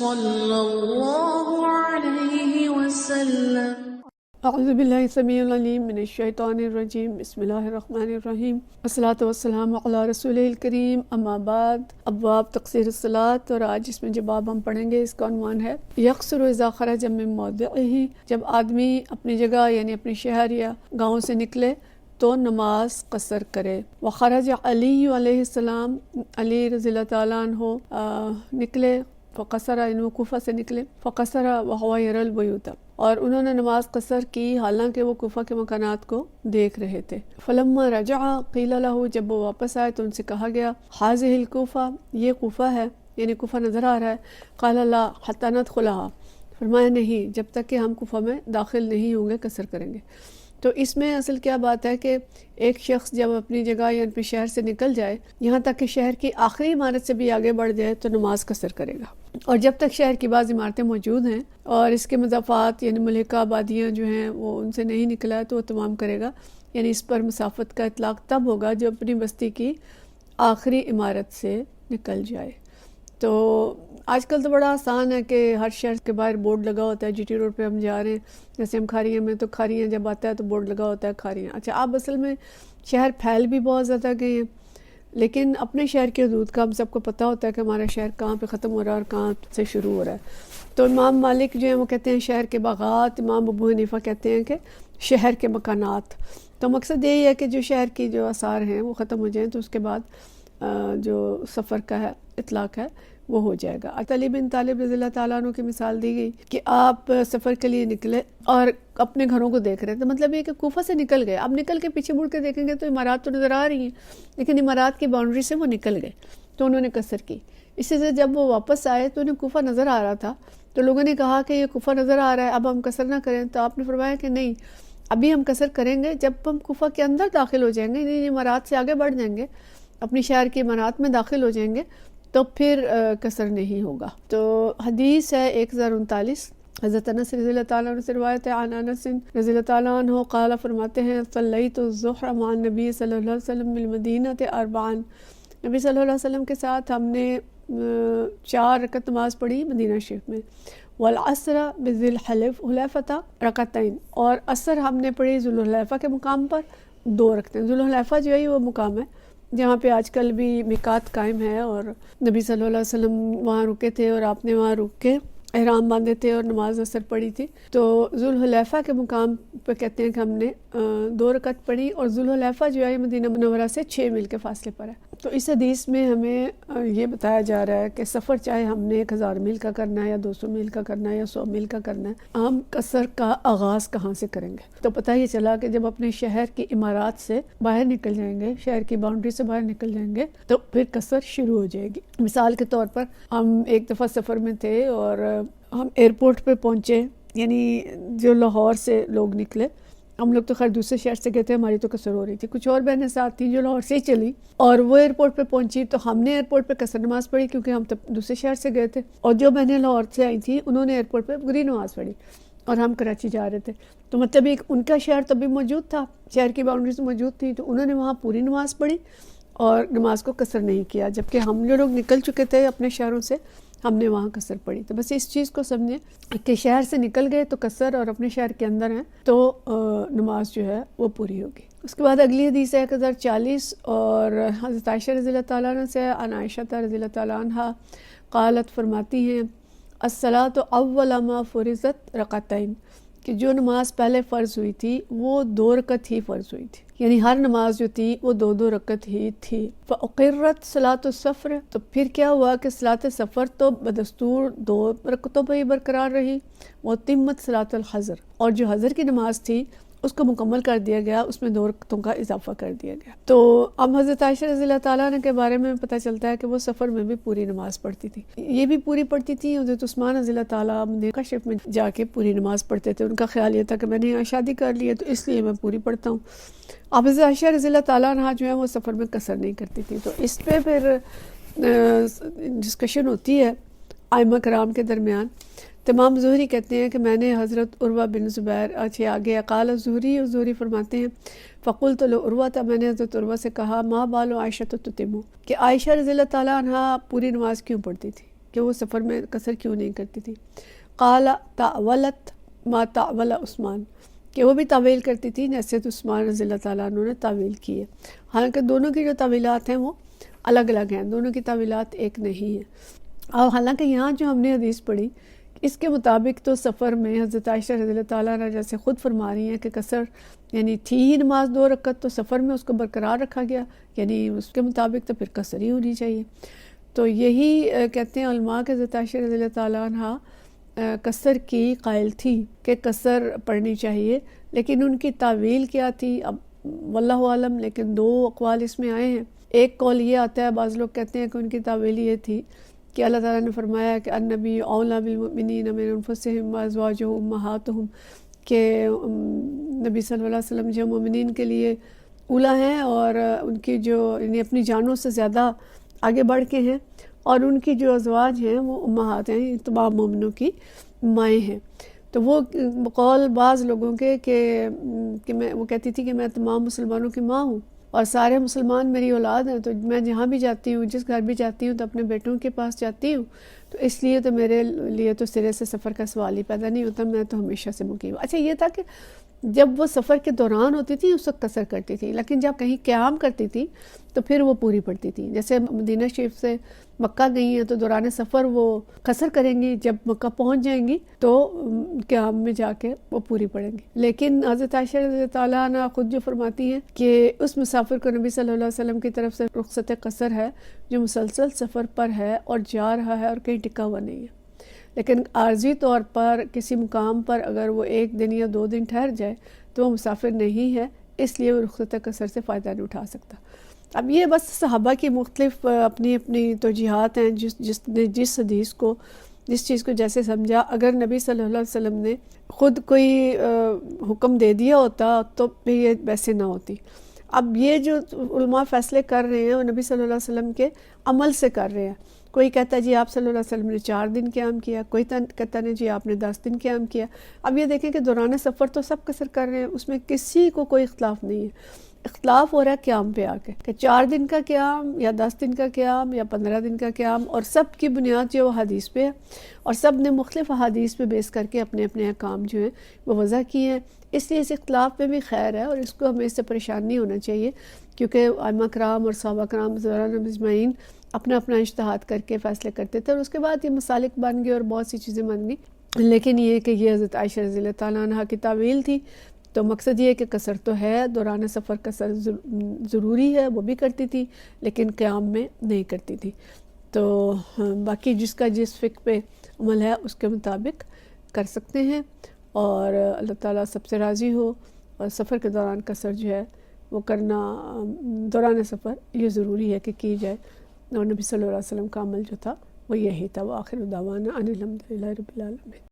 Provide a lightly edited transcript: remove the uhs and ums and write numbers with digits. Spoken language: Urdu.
صلی اللہ علیہ وسلم۔ اعوذ باللہ السمیع العلیم من الشیطان الرجیم، بسم اللہ الرحمن الرحیم، والصلاۃ والسلام علی رسول الکریم، اما بعد۔ ابواب تقصیر الصلاۃ، اور آج اس میں جو باب ہم پڑھیں گے اس کا عنوان ہے یقصر اذا خرج من موضعہ، جب آدمی اپنی جگہ یعنی اپنے شہر یا گاؤں سے نکلے تو نماز قصر کرے۔ وخرج علی علیہ السلام، علی رضی اللہ تعالیٰ عنہ نکلے، فقصر انہوں کوفہ سے نکلے، فقصر وہو یری البیوت، اور انہوں نے نماز قصر کی حالانکہ وہ کوفہ کے مکانات کو دیکھ رہے تھے۔ فلما رجع قیل لہ، جب وہ واپس آئے تو ان سے کہا گیا ھذہ الکوفہ، یہ کوفہ ہے، یعنی کوفہ نظر آ رہا ہے۔ قال لا حتی ندخلھا، فرمایا نہیں جب تک کہ ہم کوفہ میں داخل نہیں ہوں گے قصر کریں گے۔ تو اس میں اصل کیا بات ہے کہ ایک شخص جب اپنی جگہ یا اپنے شہر سے نکل جائے، یہاں تک کہ شہر کی آخری عمارت سے بھی آگے بڑھ جائے تو نماز قصر کرے گا، اور جب تک شہر کی بعض عمارتیں موجود ہیں اور اس کے مضافات یعنی ملحقہ آبادیاں جو ہیں وہ ان سے نہیں نکلا ہے تو وہ تمام کرے گا، یعنی اس پر مسافت کا اطلاق تب ہوگا جب اپنی بستی کی آخری عمارت سے نکل جائے۔ تو آج کل تو بڑا آسان ہے کہ ہر شہر کے باہر بورڈ لگا ہوتا ہے، جی ٹی روڈ پہ ہم جا رہے ہیں، جیسے ہم کھاریاں میں تو کھاریاں جب آتا ہے تو بورڈ لگا ہوتا ہے کھاریاں۔ اچھا، اب اصل میں شہر پھیل بھی بہت زیادہ گئے ہیں، لیکن اپنے شہر کی حدود کا ہم سب کو پتہ ہوتا ہے کہ ہمارا شہر کہاں پہ ختم ہو رہا ہے اور کہاں سے شروع ہو رہا ہے۔ تو امام مالک جو ہیں وہ کہتے ہیں شہر کے باغات، امام ابو حنیفہ کہتے ہیں کہ شہر کے مکانات۔ تو مقصد یہی ہے کہ جو شہر کی جو آثار ہیں وہ ختم ہو جائیں تو اس کے بعد جو سفر کا ہے اطلاق ہے وہ ہو جائے گا۔ علی بن طالب رضی اللہ تعالیٰ عنہ کی مثال دی گئی کہ آپ سفر کے لیے نکلے اور اپنے گھروں کو دیکھ رہے تھے، مطلب یہ کہ کوفہ سے نکل گئے، اب نکل کے پیچھے مڑ کے دیکھیں گے تو عمارات تو نظر آ رہی ہیں، لیکن عمارات کی باؤنڈری سے وہ نکل گئے تو انہوں نے قصر کی۔ اسی سے جب وہ واپس آئے تو انہیں کوفہ نظر آ رہا تھا، تو لوگوں نے کہا کہ یہ کوفہ نظر آ رہا ہے، اب ہم قصر نہ کریں، تو آپ نے فرمایا کہ نہیں، ابھی ہم قصر کریں گے جب ہم کوفہ کے اندر داخل ہو جائیں گے، یعنی عمارات سے آگے بڑھ جائیں گے، اپنی شہر کی عمارات میں داخل ہو جائیں گے تو پھر قصر نہیں ہوگا۔ تو حدیث ہے 1039، حضرت انس رضی اللہ تعالیٰ عنہ سے روایت ہے، عن انس رضی اللہ تعالیٰ عنہ قال، فرماتے ہیں صلیت الظہر مع النبی صلی اللہ علیہ وسلم بالمدینہ اربعا، نبی صلی اللہ علیہ وسلم کے ساتھ ہم نے 4 رکعت نماز پڑھی مدینہ شریف میں۔ والعصر بذی الحلیفہ رکعتین، اور عصر ہم نے پڑھی ذو الحلیفہ کے مقام پر 2 رکعتیں۔ ذو الحلیفہ جو ہے وہ مقام ہے جہاں پہ آج کل بھی میقات قائم ہے، اور نبی صلی اللہ علیہ وسلم وہاں رکے تھے اور آپ نے وہاں رک کے احرام باندھے تھے اور نماز عصر پڑھی تھی۔ تو ذوالحلیفہ کے مقام پہ کہتے ہیں کہ ہم نے 2 رکعت پڑھی، اور ذوالحلیفہ جو ہے مدینہ منورہ سے 6 میل کے فاصلے پر ہے۔ تو اس حدیث میں ہمیں یہ بتایا جا رہا ہے کہ سفر چاہے ہم نے 1000 میل کا کرنا ہے یا 200 میل کا کرنا ہے یا 100 میل کا کرنا ہے، ہم قصر کا آغاز کہاں سے کریں گے؟ تو پتہ یہ چلا کہ جب اپنے شہر کی عمارات سے باہر نکل جائیں گے، شہر کی باؤنڈری سے باہر نکل جائیں گے تو پھر قصر شروع ہو جائے گی۔ مثال کے طور پر ہم ایک دفعہ سفر میں تھے اور ہم ایئرپورٹ پہ پہنچے، یعنی جو لاہور سے لوگ نکلے، ہم لوگ تو خیر دوسرے شہر سے گئے تھے، ہماری تو قصر ہو رہی تھی، کچھ اور بہنیں ساتھ تھیں جو لاہور سے ہی چلی، اور وہ ایئرپورٹ پہ پہنچی تو ہم نے ایئرپورٹ پہ قصر نماز پڑھی کیونکہ ہم تو دوسرے شہر سے گئے تھے، اور جو بہنیں لاہور سے آئی تھیں انہوں نے ایئرپورٹ پہ پوری نماز پڑھی، اور ہم کراچی جا رہے تھے۔ تو مطلب ایک ان کا شہر تب بھی موجود تھا، شہر کی باؤنڈری سے موجود تھی، تو انہوں نے وہاں پوری نماز پڑھی اور نماز کو قصر نہیں کیا، جبکہ ہم جو لوگ نکل چکے تھے اپنے شہروں سے ہم نے وہاں قصر پڑھی۔ تو بس اس چیز کو سمجھیں کہ شہر سے نکل گئے تو قصر، اور اپنے شہر کے اندر ہیں تو نماز جو ہے وہ پوری ہوگی۔ اس کے بعد اگلی حدیث ہے 1040، اور حضرت عائشہ رضی اللہ تعالیٰ عنہ سے، عن عائشہ رضی اللہ تعالیٰ عنہ قالت، فرماتی ہیں الصلاۃ اول ما فرضت رکعتین، کہ جو نماز پہلے فرض ہوئی تھی وہ 2 رکعت ہی فرض ہوئی تھی، یعنی ہر نماز جو تھی وہ 2 رکعت ہی تھی۔ فاقرت صلاۃ السفر، تو پھر کیا ہوا کہ صلاۃ سفر تو بدستور 2 رکعتوں پہ ہی برقرار رہی، وہ تمت صلاۃ الحضر، اور جو حضر کی نماز تھی اس کو مکمل کر دیا گیا، اس میں 2 رکعتوں کا اضافہ کر دیا گیا۔ تو اب حضرت عائشہ رضی اللہ تعالیٰ عنہ کے بارے میں پتہ چلتا ہے کہ وہ سفر میں بھی پوری نماز پڑھتی تھی، یہ بھی پوری پڑھتی تھی۔ حضرت عثمان رضی اللہ تعالیٰ مدینہ شریف میں جا کے پوری نماز پڑھتے تھے، ان کا خیال یہ تھا کہ میں نے یہاں شادی کر لی ہے تو اس لیے میں پوری پڑھتا ہوں۔ اب حضرت عائشہ رضی اللہ تعالیٰ عنہ جو ہے وہ سفر میں قصر نہیں کرتی تھی، تو اس پہ پھر ڈسکشن ہوتی ہے ائمہ کرام کے درمیان۔ امام زہری کہتے ہیں کہ میں نے حضرت عروہ بن زبیر، اچھے آگے قال زہری، اور زہری فرماتے ہیں فقلت لعروہ، میں نے حضرت عروہ سے کہا ما بال عائشہ تتم، کہ عائشہ رضی اللہ تعالیٰ عنہ پوری نماز کیوں پڑھتی تھی، کہ وہ سفر میں قصر کیوں نہیں کرتی تھی. قال تعولت ما تعول عثمان، کہ وہ بھی تعویل کرتی تھی جیسے تو عثمان رضی اللہ تعالیٰ عنہ نے تعویل کی ہے. حالانکہ دونوں کی جو تعویلات ہیں وہ الگ الگ ہیں، دونوں کی تعویلات ایک نہیں ہیں. اور حالانکہ یہاں جو ہم نے حدیث پڑھی اس کے مطابق تو سفر میں حضرت عائشہ رضی اللہ تعالیٰ عنہ جیسے خود فرما رہی ہیں کہ قصر یعنی تھی ہی نماز 2 رکعت، تو سفر میں اس کو برقرار رکھا گیا، یعنی اس کے مطابق تو پھر قصر ہی ہونی چاہیے. تو یہی کہتے ہیں علماء کہ حضرت عائشہ رضی اللہ تعالیٰ عنہ قصر کی قائل تھی کہ قصر پڑھنی چاہیے، لیکن ان کی تعویل کیا تھی اب واللہ عالم. لیکن 2 اقوال اس میں آئے ہیں. ایک قول یہ آتا ہے، بعض لوگ کہتے ہیں کہ ان کی تعویل یہ تھی کہ اللہ تعالیٰ نے فرمایا کہ النبی اولیٰ بالمؤمنین من انفسہم وازواجہ امہاتہم، کہ نبی صلی اللہ علیہ وسلم جو مومنین کے لیے اولیٰ ہیں اور ان کی جو یعنی اپنی جانوں سے زیادہ آگے بڑھ کے ہیں، اور ان کی جو ازواج ہیں وہ امہات ہیں، تمام مومنوں کی مائیں ہیں. تو وہ قول بعض لوگوں کے کہ میں وہ کہتی تھی کہ میں تمام مسلمانوں کی ماں ہوں اور سارے مسلمان میری اولاد ہیں، تو میں جہاں بھی جاتی ہوں، جس گھر بھی جاتی ہوں تو اپنے بیٹوں کے پاس جاتی ہوں، تو اس لیے تو میرے لیے تو سرے سے سفر کا سوال ہی پیدا نہیں ہوتا، میں تو ہمیشہ سے مقیم. اچھا یہ تھا کہ جب وہ سفر کے دوران ہوتی تھی اس وقت قصر کرتی تھی، لیکن جب کہیں قیام کرتی تھی تو پھر وہ پوری پڑتی تھی. جیسے مدینہ شریف سے مکہ گئی ہیں تو دوران سفر وہ قصر کریں گی، جب مکہ پہنچ جائیں گی تو قیام میں جا کے وہ پوری پڑیں گی. لیکن حضرت عائشہ رضی اللہ تعالیٰ عنہ خود جو فرماتی ہیں کہ اس مسافر کو نبی صلی اللہ علیہ وسلم کی طرف سے رخصت قصر ہے جو مسلسل سفر پر ہے اور جا رہا ہے اور کہیں ٹکا ہوا نہیں ہے. لیکن عارضی طور پر کسی مقام پر اگر وہ 1 دن یا 2 دن ٹھہر جائے تو وہ مسافر نہیں ہے، اس لیے وہ رخصت قصر سے فائدہ نہیں اٹھا سکتا. اب یہ بس صحابہ کی مختلف اپنی اپنی توجیہات ہیں، جس نے جس حدیث کو جس چیز کو جیسے سمجھا. اگر نبی صلی اللہ علیہ وسلم نے خود کوئی حکم دے دیا ہوتا تو پھر یہ ویسے نہ ہوتی. اب یہ جو علماء فیصلے کر رہے ہیں وہ نبی صلی اللہ علیہ وسلم کے عمل سے کر رہے ہیں. کوئی کہتا ہے جی آپ صلی اللہ علیہ وسلم نے 4 دن قیام کیا، کوئی کہتا ہے جی آپ نے 10 دن قیام کیا. اب یہ دیکھیں کہ دوران سفر تو سب قصر کر رہے ہیں، اس میں کسی کو کوئی اختلاف نہیں ہے. اختلاف ہو رہا ہے قیام پہ آ کے کہ 4 دن کا قیام یا 10 دن کا قیام یا 15 دن کا قیام، اور سب کی بنیاد جو حدیث پہ ہے اور سب نے مختلف حدیث پہ بیس کر کے اپنے اپنے احکام جو ہیں وہ وضع کیے ہیں. اس لیے اس اختلاف میں بھی خیر ہے اور اس کو ہمیں اس سے پریشان نہیں ہونا چاہیے، کیونکہ ائمہ کرام اور صحابہ کرام رضوان اجمعین اپنا اپنا اجتہاد کر کے فیصلے کرتے تھے، اور اس کے بعد یہ مسالک بن گئے اور بہت سی چیزیں بن گئی. لیکن یہ کہ یہ حضرت عائشہ رضی اللہ تعالیٰ عنہ کی تعویل تھی. تو مقصد یہ ہے کہ قصر تو ہے، دوران سفر قصر ضروری ہے، وہ بھی کرتی تھی لیکن قیام میں نہیں کرتی تھی. تو باقی جس کا جس فقہ پہ عمل ہے اس کے مطابق کر سکتے ہیں، اور اللہ تعالیٰ سب سے راضی ہو. اور سفر کے دوران قصر جو ہے وہ کرنا دوران سفر یہ ضروری ہے کہ کی جائے، اور نبی صلی اللہ علیہ وسلم کا عمل جو تھا وہ یہی تھا. وآخر دعوانا ان الحمد للہ رب العالمین.